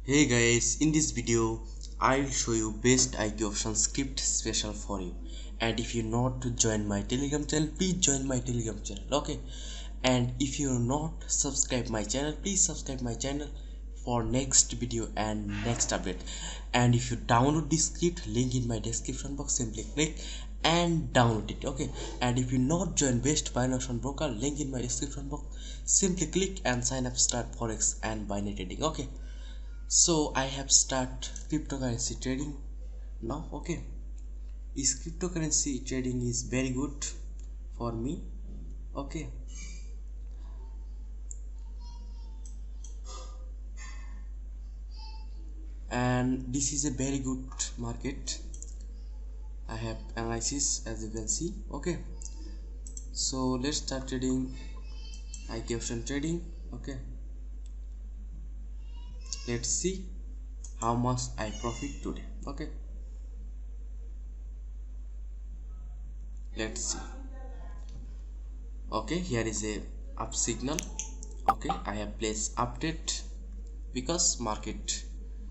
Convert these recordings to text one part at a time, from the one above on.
Hey guys, in this video I'll show you best IQ option script special for you. And if you're not to join my telegram channel, please join my telegram channel, okay? And if you're not subscribe my channel, please subscribe my channel for next video and next update. And if you download this script, link in my description box, simply click and download it, okay? And if you not join best binary option broker, link in my description box, simply click and sign up, start forex and binary trading, okay? So I have start cryptocurrency trading now, okay? This cryptocurrency trading is very good for me, okay? And this is a very good market. I have analysis as you can see, okay? So let's start trading IQ option trading, okay? Let's see how much I profit today, okay? Let's see. Okay, here is a up signal, okay? I have placed update because market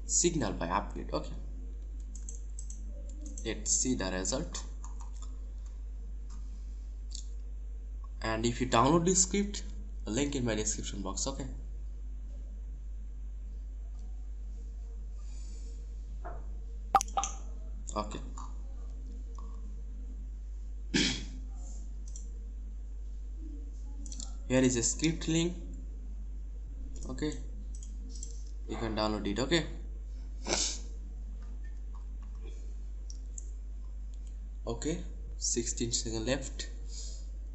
signal by update, okay? Let's see the result. And if you download this script, a link in my description box, okay? Okay, here is a script link, okay? You can download it, okay? Okay, 16 seconds left.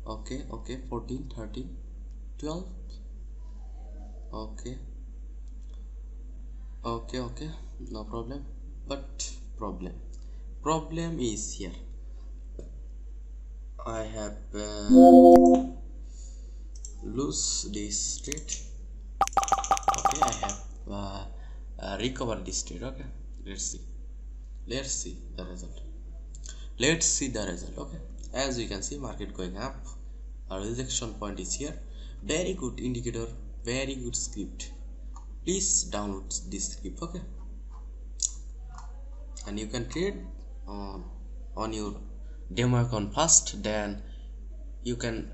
Okay, 14, 13, 12. Okay, no problem. But problem is here. I have lose this trade. Okay, I have recovered this trade, okay? Let's see the result. Okay? As you can see, market going up. Our rejection point is here. Very good indicator, very good script. Please download this script, okay? And you can trade on your demo account first, then you can,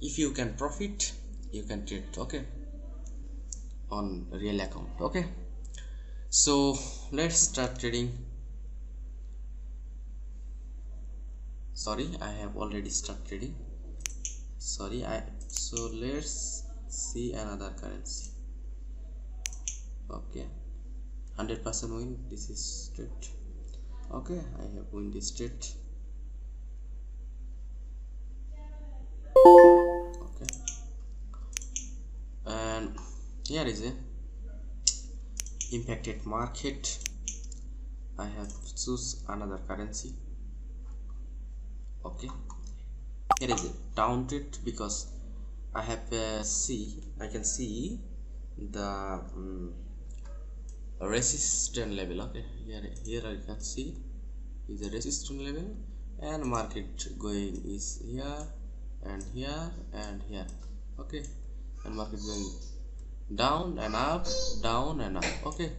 if you can profit, you can trade, okay, on real account, okay? So let's start trading. Sorry, I have already started trading. So let's see another currency. Okay, 100% win. This is straight, okay? I have win this straight, okay? And here is a impacted market. I have choose another currency, okay? Here is a down trade because I have I can see the resistance level, okay? Here I can see is a resistance level, and market going is here and here and here, okay? And market going down and up, down and up, okay?